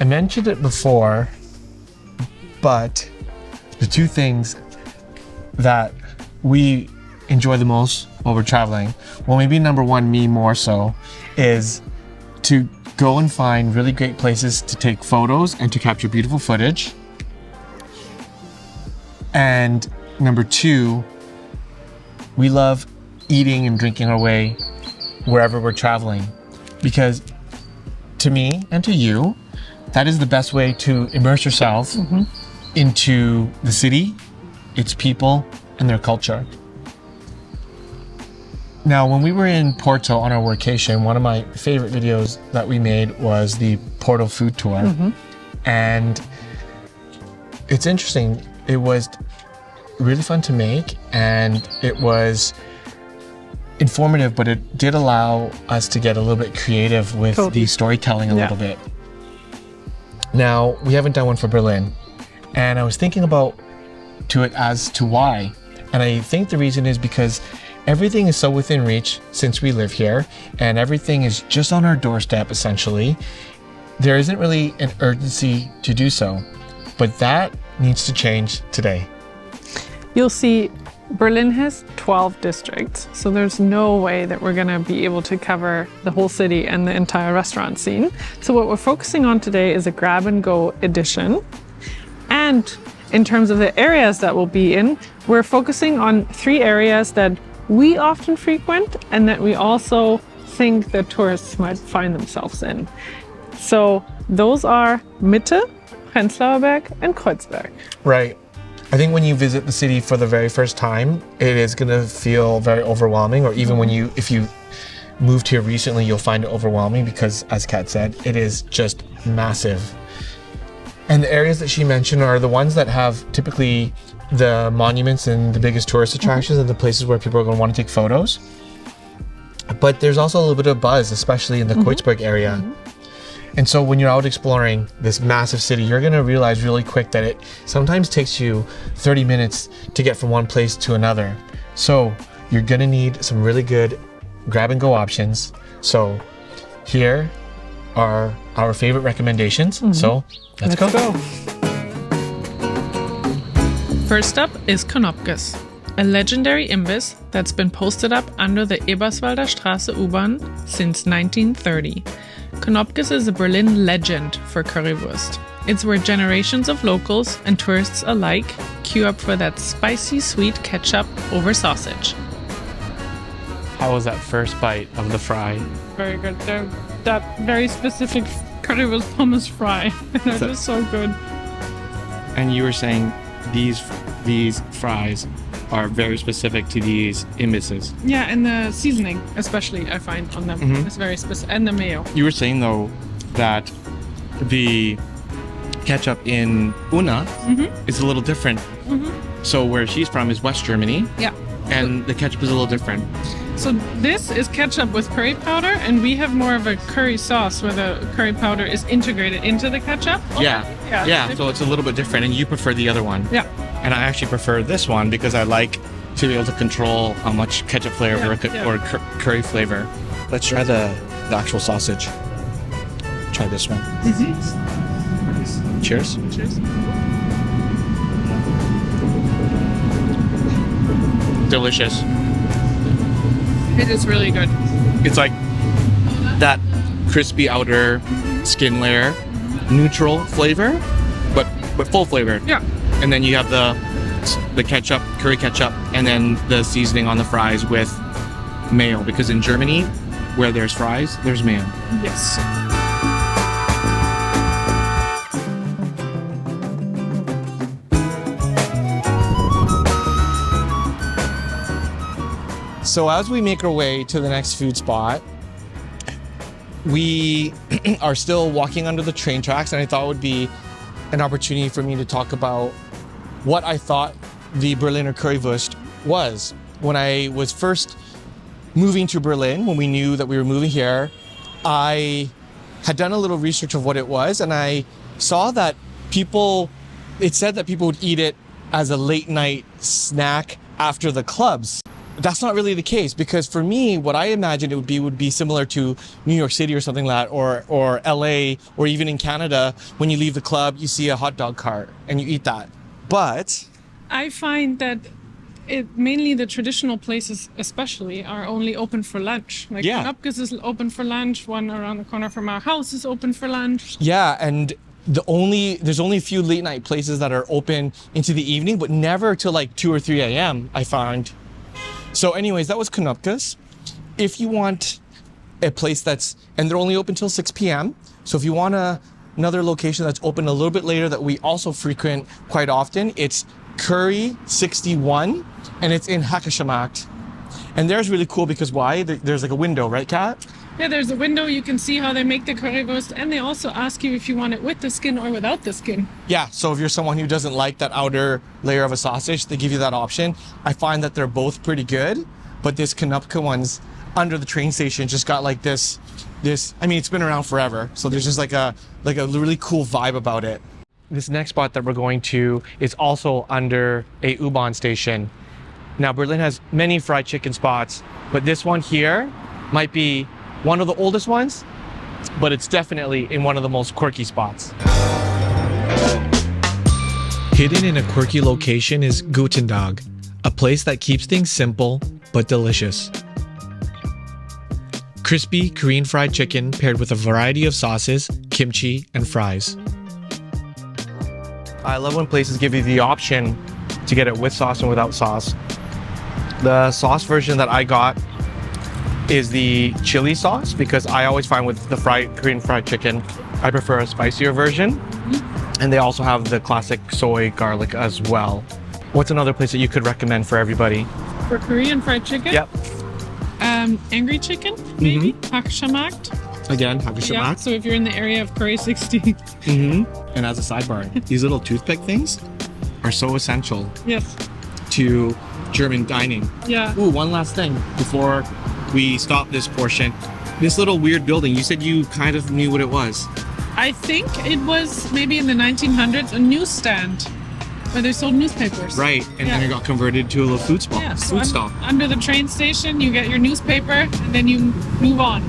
I mentioned it before, but the two things that we enjoy the most while we're traveling, well, maybe number one, me more so, is to go and find really great places to take photos and to capture beautiful footage. And number two, we love eating and drinking our way wherever we're traveling, because to me and to you, that is the best way to immerse yourself into the city, its people, and their culture. Now, when we were in Porto on our workation, one of my favorite videos that we made was the Porto food tour. And it's interesting, it was really fun to make, and it was informative, but it did allow us to get a little bit creative with the storytelling a little bit. Now, we haven't done one for Berlin, and I was thinking about it as to why. And I think the reason is because everything is so within reach since we live here, and everything is just on our doorstep, essentially. There isn't really an urgency to do so, but that needs to change today. You'll see Berlin has 12 districts, so there's no way that we're gonna be able to cover the whole city and the entire restaurant scene. So what we're focusing on today is a grab-and-go edition. And in terms of the areas that we'll be in, we're focusing on 3 areas that we often frequent and that we also think that tourists might find themselves in. So those are Mitte, Prenzlauer Berg, and Kreuzberg. Right. I think when you visit the city for the very first time, it is going to feel very overwhelming, or even if you moved here recently, you'll find it overwhelming because, as Kat said, it is just massive. And the areas that she mentioned are the ones that have typically the monuments and the biggest tourist attractions and the places where people are going to want to take photos. But there's also a little bit of buzz, especially in the Kreuzberg area. And so when you're out exploring this massive city, you're gonna realize really quick that it sometimes takes you 30 minutes to get from one place to another. So you're gonna need some really good grab and go options. So here are our favorite recommendations. So let's go. First up is Konopkes, a legendary imbiss that's been posted up under the Eberswalder Straße U-Bahn since 1930. Konopkes is a Berlin legend for currywurst. It's where generations of locals and tourists alike queue up for that spicy sweet ketchup over sausage. How was that first bite of the fry? Very good. They're that very specific currywurst hummus fry. They're just so good. And you were saying these fries are very specific to these imbisses. Yeah, and the seasoning, especially, I find on them, is very specific, and the mayo. You were saying though that the ketchup in Una is a little different. So where she's from is West Germany. Yeah. And the ketchup is a little different. So this is ketchup with curry powder, and we have more of a curry sauce where the curry powder is integrated into the ketchup. Yeah. So it's a little bit different, and you prefer the other one. Yeah. And I actually prefer this one because I like to be able to control how much ketchup flavor or curry flavor. Let's try the actual sausage. Try this one. Cheers. Cheers. Delicious. It is really good. It's like that crispy outer skin layer, neutral flavor, but full flavor. Yeah. And then you have the ketchup, curry ketchup, and then the seasoning on the fries with mayo. Because in Germany, where there's fries, there's mayo. Yes. So as we make our way to the next food spot, we are still walking under the train tracks, and I thought it would be an opportunity for me to talk about what I thought the Berliner Currywurst was. When I was first moving to Berlin, when we knew that we were moving here, I had done a little research of what it was, and I saw that it said that people would eat it as a late night snack after the clubs. that's not really the case, because for me, what I imagined it would be similar to New York City or something like that, or LA, or even in Canada, when you leave the club, you see a hot dog cart and you eat that. But I find that mainly the traditional places especially are only open for lunch. Like Knopkes is open for lunch, one around the corner from our house is open for lunch. Yeah, and there's only a few late night places that are open into the evening, but never till like 2 or 3 a.m. I found. So anyways, that was Knopkes. If you want a place and they're only open till 6 p.m. So if you want another location that's open a little bit later that we also frequent quite often, it's Curry 61, and it's in Hakkaschemaakt. And there's really cool because why? There's like a window, right, Kat? Yeah, there's a window. You can see how they make the currywurst, and they also ask you if you want it with the skin or without the skin. Yeah, so if you're someone who doesn't like that outer layer of a sausage, they give you that option. I find that they're both pretty good, but this Knopke one's under the train station just got like this. I mean, it's been around forever, so there's just like a really cool vibe about it. This next spot that we're going to is also under a U-Bahn station. Now, Berlin has many fried chicken spots, but this one here might be one of the oldest ones, but it's definitely in one of the most quirky spots. Hidden in a quirky location is Guten Tag, a place that keeps things simple but delicious. Crispy Korean fried chicken paired with a variety of sauces, kimchi, and fries. I love when places give you the option to get it with sauce and without sauce. The sauce version that I got is the chili sauce, because I always find with the Korean fried chicken, I prefer a spicier version. And they also have the classic soy garlic as well. What's another place that you could recommend for everybody? For Korean fried chicken? Yep. Angry chicken, maybe? Hakkaschemaakt. Again, Hakkaschemaakt. Yeah, so if you're in the area of Curry 60. And as a sidebar, these little toothpick things are so essential Yes. to German dining. Yeah. Ooh, one last thing before we stop this portion. This little weird building, you said you kind of knew what it was. I think it was maybe in the 1900s, a newsstand where they sold newspapers. Right, and then it got converted to a little food stall. Yeah, so under the train station, you get your newspaper and then you move on.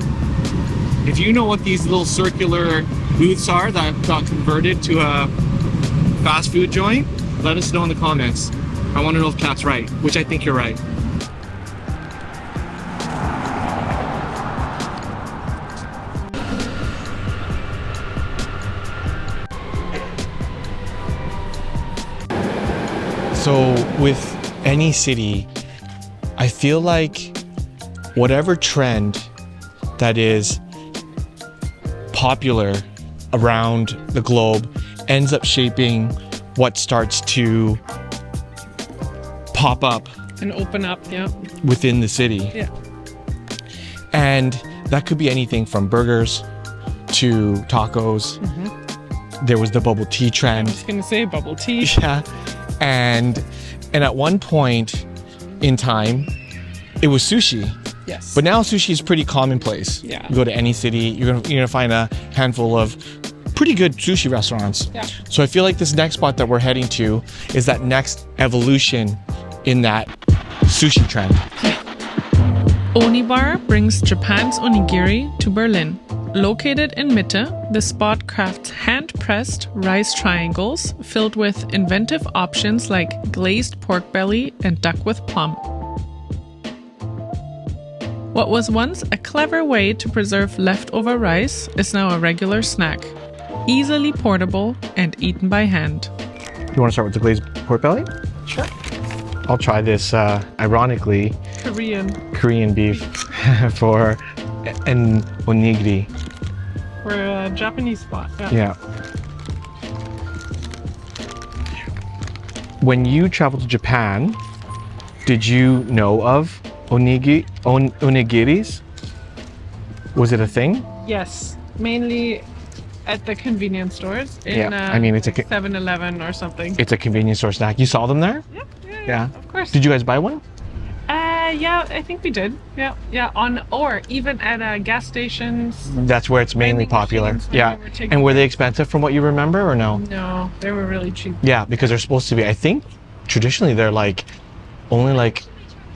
If you know what these little circular booths are that got converted to a fast food joint, let us know in the comments. I want to know if Kat's right, which I think you're right. So with any city, I feel like whatever trend that is popular around the globe ends up shaping what starts to pop up and open up, within the city. Yeah. And that could be anything from burgers to tacos. There was the bubble tea trend. I was gonna say bubble tea. Yeah. And at one point in time, it was sushi. Yes. But now sushi is pretty commonplace. Yeah. You go to any city, you're gonna find a handful of pretty good sushi restaurants. Yeah. So I feel like this next spot that we're heading to is that next evolution in that sushi trend. Onibar brings Japan's onigiri to Berlin. Located in Mitte, the spot crafts hand-pressed rice triangles filled with inventive options like glazed pork belly and duck with plum. What was once a clever way to preserve leftover rice is now a regular snack, easily portable and eaten by hand. You want to start with the glazed pork belly? Sure. I'll try this, ironically, Korean beef for an onigiri. For a Japanese spot. Yeah. When you traveled to Japan, did you know of onigiris? Was it a thing? Yes, mainly at the convenience stores in I mean, it's a 7-Eleven or something. It's a convenience store snack. You saw them there? Yeah, of course. Did you guys buy one? Yeah, I think we did. Yeah, or even at gas stations. That's where it's mainly popular. Yeah. And were they expensive from what you remember or no? No, they were really cheap. Yeah, because they're supposed to be, I think traditionally they're like only like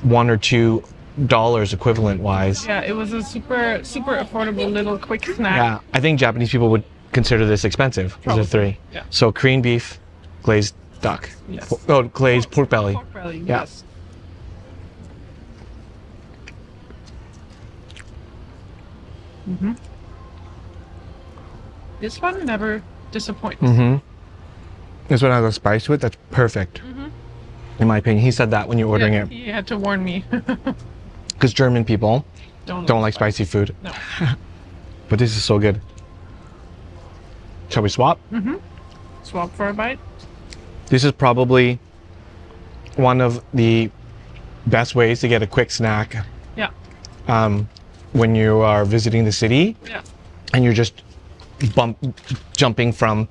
$1 or $2 equivalent wise. Yeah, it was a super affordable little quick snack. Yeah, I think Japanese people would consider this expensive. These are 3. Yeah. So Korean beef, glazed duck. Yes. Oh, glazed pork belly. Pork belly, Yeah. yes. This one never disappoints. This one has a spice to it that's perfect. In my opinion, he said that when you're ordering Yeah, it. he had to warn me. Because German people don't like spicy food. No. But this is so good. Shall we swap? Swap for a bite. This is probably one of the best ways to get a quick snack Yeah. when you are visiting the city Yeah. and you're just jumping from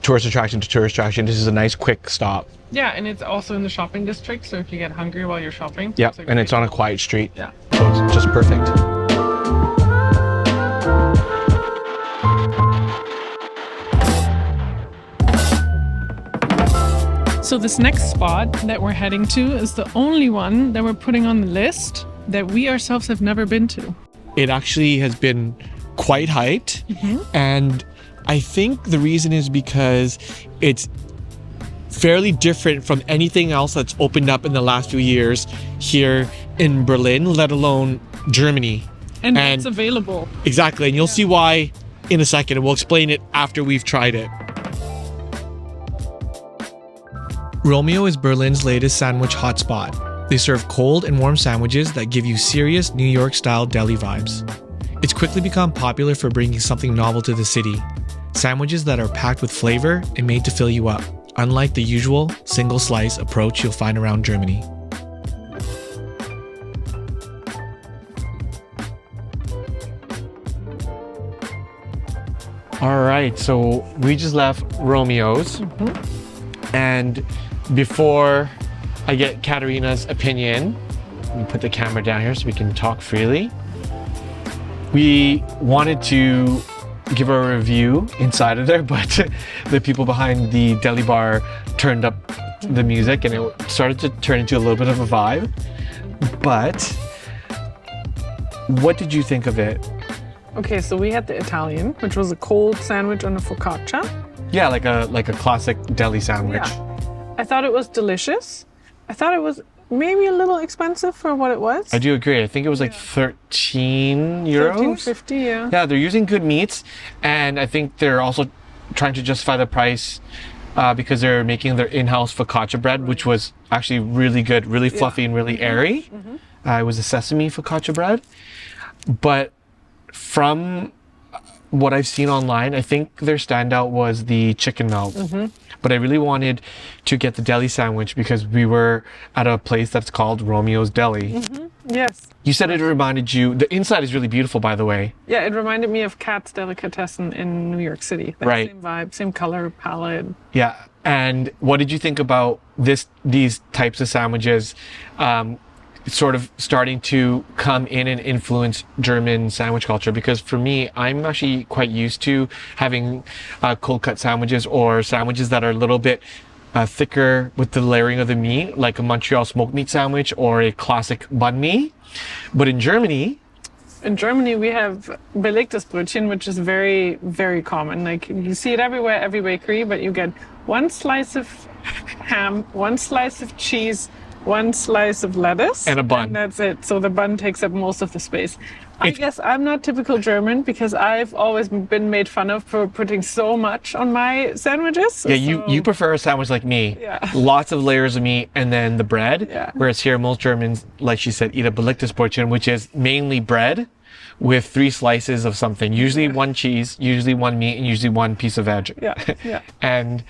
tourist attraction to tourist attraction. This is a nice quick stop. Yeah, and it's also in the shopping district, so if you get hungry while you're shopping. Yeah, it's a and it's great- on a quiet street. Yeah. So it's just perfect. So this next spot that we're heading to is the only one that we're putting on the list that we ourselves have never been to. It actually has been quite hyped, and I think the reason is because it's fairly different from anything else that's opened up in the last few years here in Berlin, let alone Germany. And it's available. Exactly, and you'll see why in a second, and we'll explain it after we've tried it. Romeo is Berlin's latest sandwich hotspot. They serve cold and warm sandwiches that give you serious New York-style deli vibes. It's quickly become popular for bringing something novel to the city. Sandwiches that are packed with flavor and made to fill you up, unlike the usual single-slice approach you'll find around Germany. All right, so we just left Romeo's, and before I get Katerina's opinion, let me put the camera down here so we can talk freely. We wanted to give a review inside of there, but the people behind the deli bar turned up the music and it started to turn into a little bit of a vibe. But what did you think of it? Okay, so we had the Italian, which was a cold sandwich on a focaccia. Yeah, like a classic deli sandwich. Yeah. I thought it was delicious. I thought it was maybe a little expensive for what it was. I do agree. I think it was like 13 euros. 13.50, yeah. Yeah, they're using good meats, and I think they're also trying to justify the price because they're making their in-house focaccia bread, which was actually really good, really fluffy and really airy. It was a sesame focaccia bread. But from what I've seen online, I think their standout was the chicken melt. But I really wanted to get the deli sandwich because we were at a place that's called Romeo's Deli. Yes. You said it reminded you, the inside is really beautiful, by the way. Yeah, it reminded me of Kat's Delicatessen in New York City. That Right. Same vibe, same color palette. Yeah. And what did you think about these types of sandwiches sort of starting to come in and influence German sandwich culture? Because for me, I'm actually quite used to having cold cut sandwiches or sandwiches that are a little bit thicker with the layering of the meat, like a Montreal smoked meat sandwich or a classic banh mi. But in Germany, we have belegtes Brötchen, which is very, very common. Like you see it everywhere, every bakery, but you get one slice of ham, one slice of cheese, one slice of lettuce, and a bun. And that's it. So the bun takes up most of the space. I guess I'm not typical German because I've always been made fun of for putting so much on my sandwiches. Yeah, you prefer a sandwich like me. Yeah. Lots of layers of meat and then the bread. Yeah. Whereas here, most Germans, like she said, eat a belegtes Brötchen, which is mainly bread with 3 slices of something. Usually one cheese, usually one meat, and usually one piece of veg. Yeah, yeah. And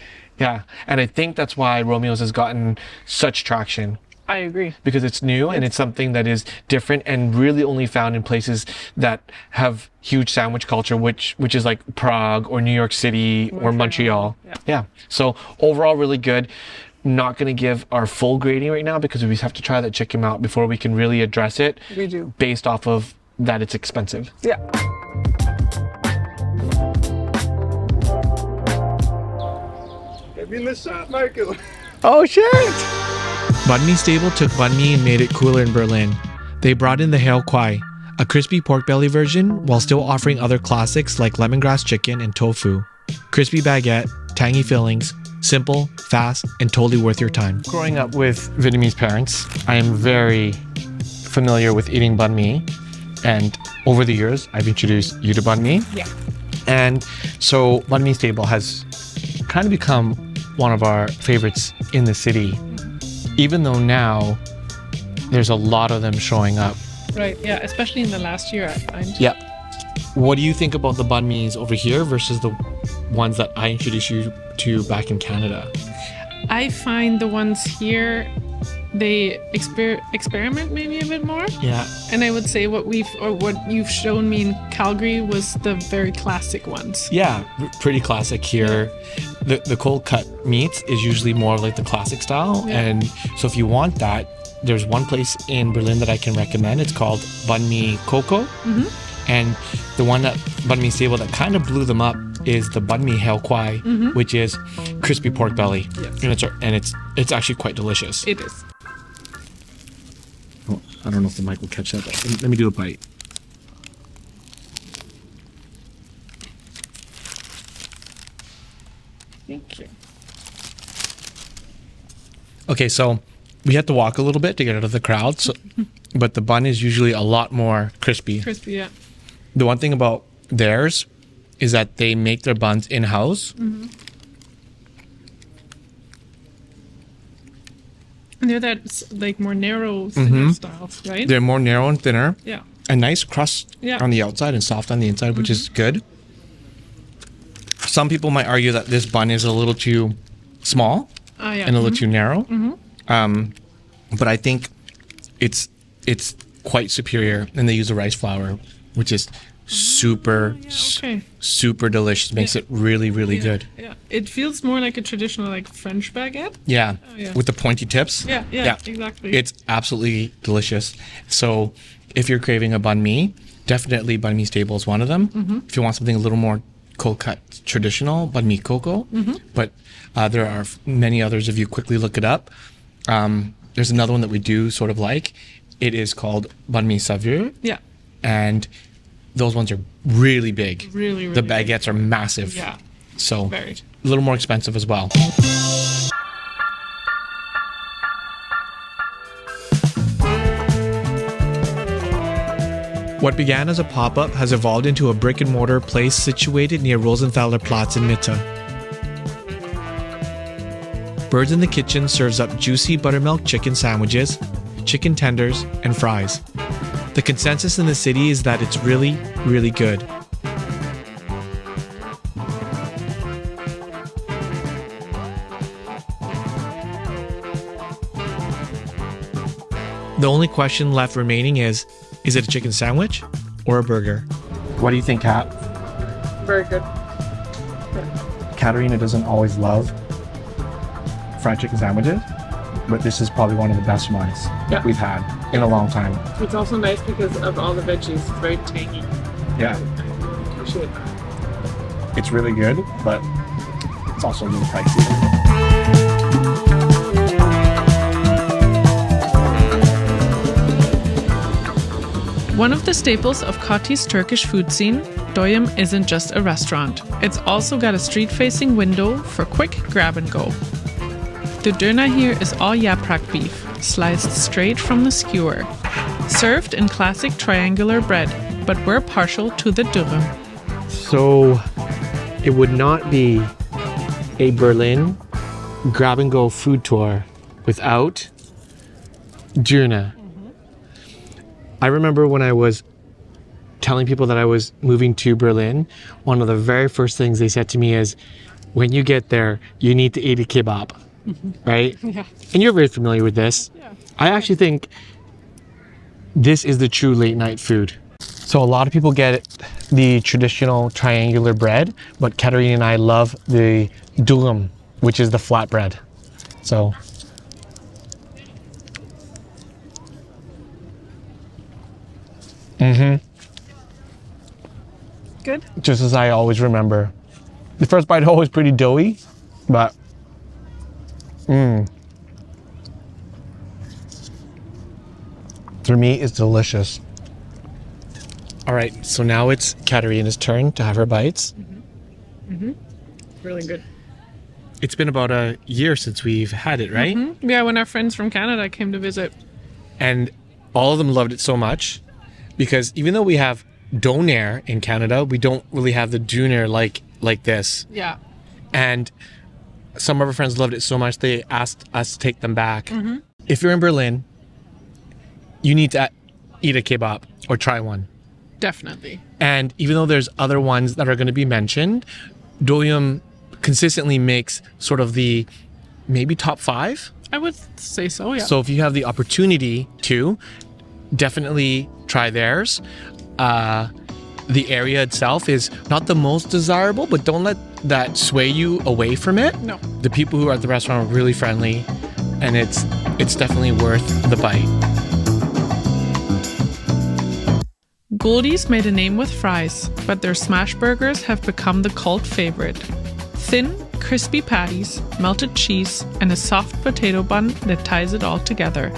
I think that's why Romeo's has gotten such traction. I agree. Because it's new and it's something that is different and really only found in places that have huge sandwich culture, which is like Prague or New York City or Montreal. Yeah. So overall, really good. Not going to give our full grading right now because we have to try that chicken out before we can really address it. We do. Based off of that it's expensive. Yeah. Give me the shot, Michael. Oh shit! Banh Mi Stable took banh mi and made it cooler in Berlin. They brought in the heo kwai, a crispy pork belly version, while still offering other classics like lemongrass chicken and tofu. Crispy baguette, tangy fillings, simple, fast, and totally worth your time. Growing up with Vietnamese parents, I am very familiar with eating banh mi. And over the years, I've introduced you to banh mi. Yeah. And so Banh Mi Stable has kind of become one of our favorites in the city, even though now there's a lot of them showing up. Right, yeah, especially in the last year, I find. Yeah. What do you think about the banh mi's over here versus the ones that I introduced you to back in Canada? I find the ones here, they experiment maybe a bit more. Yeah. And I would say what you've shown me in Calgary was the very classic ones. Yeah, pretty classic here. The cold cut meats is usually more of like the classic style. Yeah. And so if you want that, there's one place in Berlin that I can recommend. It's called Banh Mi Coco. Mm-hmm. And the one that Banh Mi Stable that kind of blew them up is the Banh Mi Heo Kwai, which is crispy pork belly. Yes. And it's actually quite delicious. It is. Oh, I don't know if the mic will catch that, but let me do a bite. Thank you. Okay, so we had to walk a little bit to get out of the crowd, but the bun is usually a lot more crispy. Crispy, yeah. The one thing about theirs is that they make their buns in-house. Mm-hmm. And they're that like more narrow, thinner styles, right? They're more narrow and thinner. Yeah. A nice crust on the outside and soft on the inside, which is good. Some people might argue that this bun is a little too small and a little too narrow. But I think it's quite superior, and they use a rice flour, which is super delicious. Makes it really good. Yeah, it feels more like a traditional like French baguette. Yeah, yeah. with the pointy tips. Yeah, exactly. It's absolutely delicious. So if you're craving a banh mi, definitely Banh Mi Stable is one of them. If you want something a little more cold cut traditional, Banh Mi Coco. But there are many others if you quickly look it up. There's another one that we do sort of like. It is called Banh Mi Saveur. Yeah. And those ones are really big. Really the baguettes big. Are massive. Yeah. So very. A little more expensive as well. What began as a pop-up has evolved into a brick-and-mortar place situated near Rosenthaler Platz in Mitte. Birds in the Kitchen serves up juicy buttermilk chicken sandwiches, chicken tenders, and fries. The consensus in the city is that it's really good. The only question left remaining is it a chicken sandwich or a burger? What do you think, Kat? Very good. Katerina doesn't always love fried chicken sandwiches, but this is probably one of the best ones that we've had in a long time. It's also nice because of all the veggies. It's very tangy. Yeah. I appreciate that. It's really good, but it's also a little pricey. One of the staples of Kati's Turkish food scene, Doyum isn't just a restaurant. It's also got a street-facing window for quick grab and go. The döner here is all yaprak beef, sliced straight from the skewer. Served in classic triangular bread, but we're partial to the dürüm. So, it would not be a Berlin grab and go food tour without döner. I remember when I was telling people that I was moving to Berlin, one of the very first things they said to me is, when you get there, you need to eat a kebab, right? Yeah. And you're very familiar with this. Yeah. I actually think this is the true late night food. So a lot of people get the traditional triangular bread, but Katerina and I love the dürüm, which is the flat bread. So. Good. Just as I always remember. The first bite always pretty doughy, but Their meat is delicious. All right, so now it's Katerina's turn to have her bites. Really good. It's been about a year since we've had it, right? Yeah, when our friends from Canada came to visit. And all of them loved it so much because even though we have donair in Canada, we don't really have the donair like this. Yeah. And some of our friends loved it so much they asked us to take them back. If you're in Berlin, you need to eat a kebab or try one. Definitely. And even though there's other ones that are going to be mentioned, Doyum consistently makes sort of the maybe top 5. I would say so, yeah. So if you have the opportunity to, definitely try theirs. The area itself is not the most desirable, but don't let that sway you away from it. No. The people who are at the restaurant are really friendly, and it's definitely worth the bite. Goldie's made a name with fries, but their smash burgers have become the cult favorite. Thin, crispy patties, melted cheese, and a soft potato bun that ties it all together.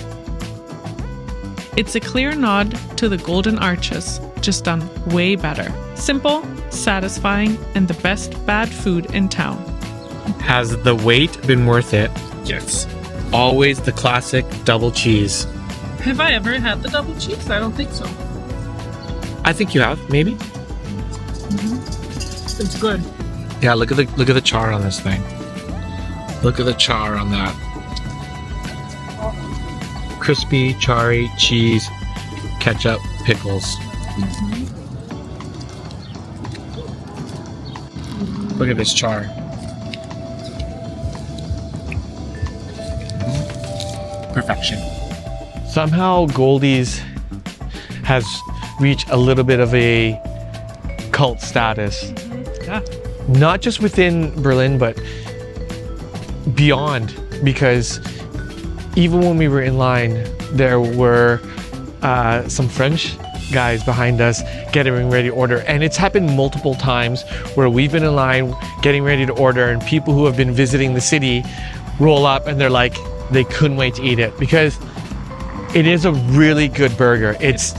It's a clear nod to the Golden Arches, just done way better. Simple, satisfying, and the best bad food in town. Has the wait been worth it? Yes. Always the classic double cheese. Have I ever had the double cheese? I don't think so. I think you have, maybe. It's good. Yeah, look at the char on this thing. Look at the char on that. Crispy, charry, cheese, ketchup, pickles. Look at this char. Perfection. Somehow Goldie's has reached a little bit of a cult status. Yeah. Not just within Berlin, but beyond, because even when we were in line, there were some French guys behind us getting ready to order. And it's happened multiple times where we've been in line getting ready to order, and people who have been visiting the city roll up and they're like, they couldn't wait to eat it because it is a really good burger. It's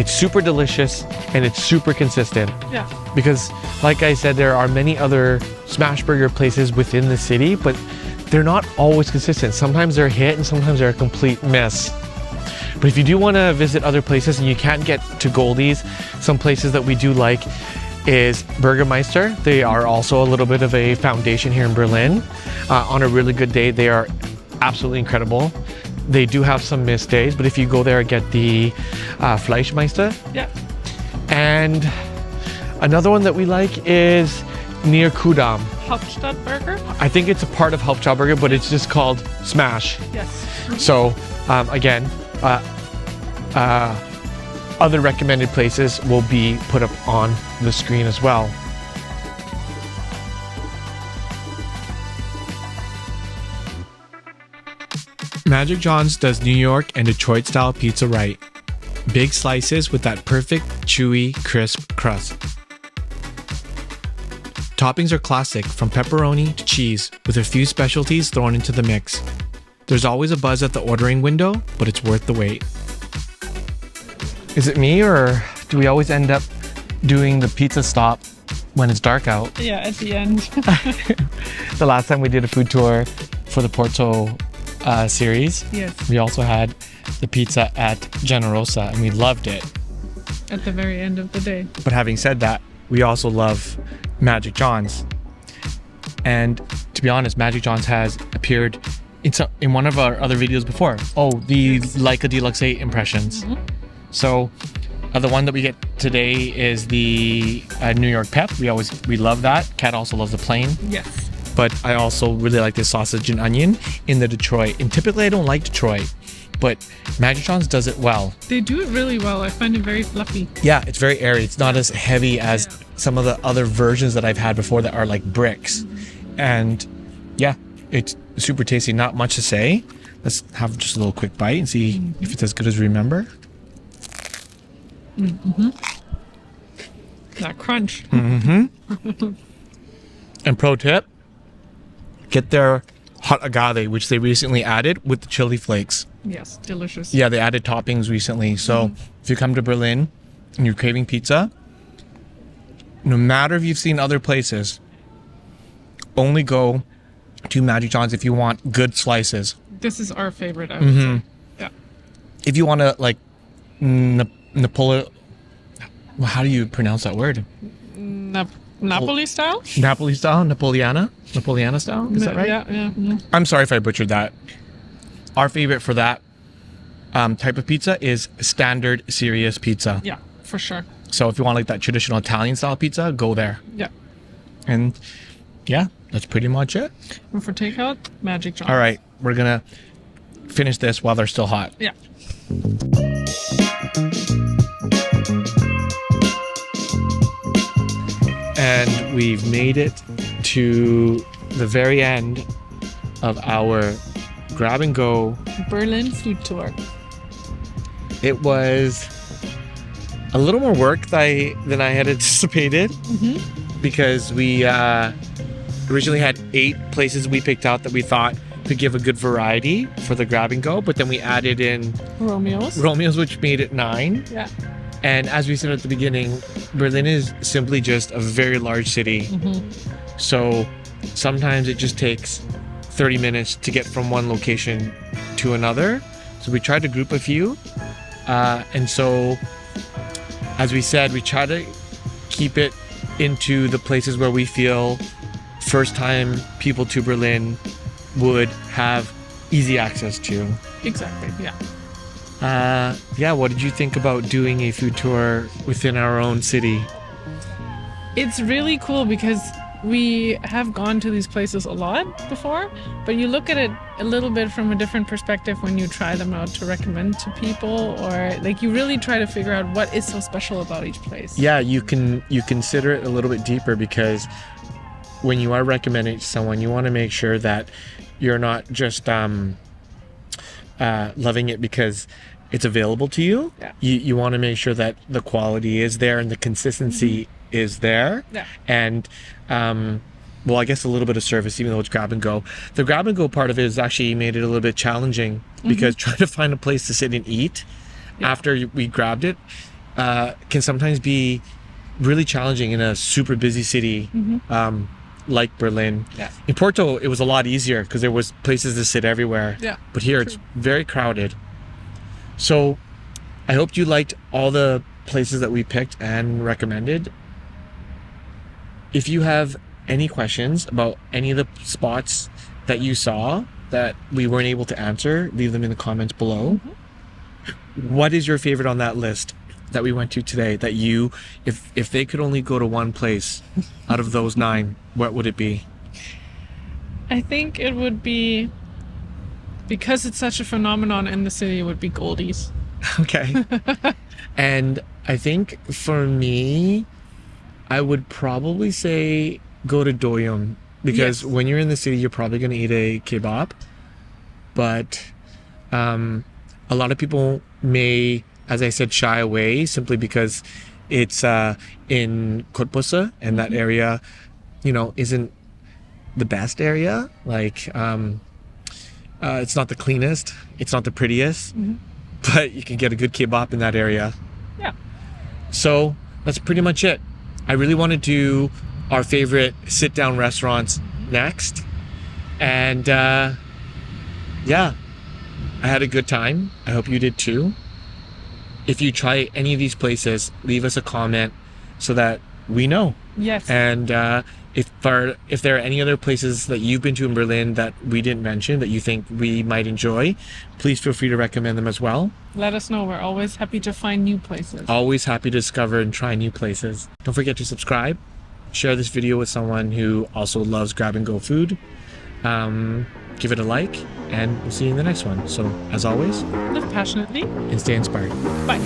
super delicious and it's super consistent. Yeah. Because like I said, there are many other smash burger places within the city, but they're not always consistent. Sometimes they're a hit and sometimes they're a complete miss. But if you do want to visit other places and you can't get to Goldie's, some places that we do like is Burgermeister. They are also a little bit of a foundation here in Berlin. On a really good day, they are absolutely incredible. They do have some missed days, but if you go there and get the Fleischmeister. Yeah. And another one that we like is near Kudamm. Hauptstadtburger? I think it's a part of Hauptstadtburger, but it's just called Smash. Yes. So again, other recommended places will be put up on the screen as well. Magic John's does New York and Detroit style pizza right. Big slices with that perfect, chewy, crisp crust. Toppings are classic, from pepperoni to cheese, with a few specialties thrown into the mix. There's always a buzz at the ordering window, but it's worth the wait. Is it me, or do we always end up doing the pizza stop when it's dark out? Yeah, at the end. The last time we did a food tour for the Porto series, Yes. we also had the pizza at Generosa, and we loved it. At the very end of the day. But having said that, we also love Magic John's. And to be honest, Magic John's has appeared in one of our other videos before. Oh, the Leica Deluxe 8 impressions. So the one that we get today is the New York Pep. We love that. Kat also loves the plain. Yes. But I also really like the sausage and onion in the Detroit. And typically I don't like Detroit, but Magic John's does it well. They do it really well. I find it very fluffy. Yeah, it's very airy. It's not as heavy as some of the other versions that I've had before that are like bricks. And yeah, it's super tasty. Not much to say. Let's have just a little quick bite and see if it's as good as we remember. That crunch. And pro tip, get their hot agave, which they recently added with the chili flakes. Yes, delicious. Yeah, they added toppings recently. So if you come to Berlin and you're craving pizza, no matter if you've seen other places, only go to Magic John's if you want good slices. This is our favorite, I would say. Yeah. If you want to like Napoli, how do you pronounce that word? Napoli style? Napoli style, Napoleana style. Is that right? Yeah. I'm sorry if I butchered that. Our favorite for that type of pizza is standard serious pizza. Yeah, for sure. So if you want like that traditional Italian style pizza, go there. Yeah. And yeah, that's pretty much it. And for takeout, Magic John's. All right, we're gonna finish this while they're still hot. Yeah. And we've made it to the very end of our grab and go Berlin food tour. It was a little more work than I had anticipated because we originally had 8 places we picked out that we thought could give a good variety for the grab and go, but then we added in Romeo's, which made it 9. Yeah. And as we said at the beginning, Berlin is simply just a very large city. So sometimes it just takes 30 minutes to get from one location to another. So we tried to group a few. And so, as we said, we try to keep it into the places where we feel first time people to Berlin would have easy access to. Exactly, yeah. What did you think about doing a food tour within our own city? It's really cool because we have gone to these places a lot before, but you look at it a little bit from a different perspective when you try them out to recommend to people, or like you really try to figure out what is so special about each place. Yeah, you consider it a little bit deeper because when you are recommending to someone, you want to make sure that you're not just loving it because it's available to you. Yeah. You want to make sure that the quality is there and the consistency is there. Yeah. And I guess a little bit of service, even though it's grab and go. The grab and go part of it has actually made it a little bit challenging because trying to find a place to sit and eat after we grabbed it can sometimes be really challenging in a super busy city like Berlin. Yeah. In Porto, it was a lot easier because there was places to sit everywhere. Yeah. But here it's very crowded. So I hope you liked all the places that we picked and recommended. If you have any questions about any of the spots that you saw that we weren't able to answer, leave them in the comments below. What is your favorite on that list that we went to today that you, if they could only go to one place out of those 9, what would it be? I think it would be, because it's such a phenomenon in the city, it would be Goldie's. Okay. And I think for me, I would probably say go to Doyum because when you're in the city, you're probably going to eat a kebab. But a lot of people may, as I said, shy away simply because it's in Kutbusa and that area, isn't the best area. Like, it's not the cleanest, it's not the prettiest, but you can get a good kebab in that area. Yeah. So that's pretty much it. I really want to do our favorite sit-down restaurants next. And I had a good time. I hope you did too. If you try any of these places, leave us a comment so that we know. Yes. And if there are any other places that you've been to in Berlin that we didn't mention that you think we might enjoy, please feel free to recommend them as well. Let us know. We're always happy to find new places. Always happy to discover and try new places. Don't forget to subscribe. Share this video with someone who also loves grab and go food. Give it a like, and we'll see you in the next one. So, as always, Live passionately and stay inspired. Bye.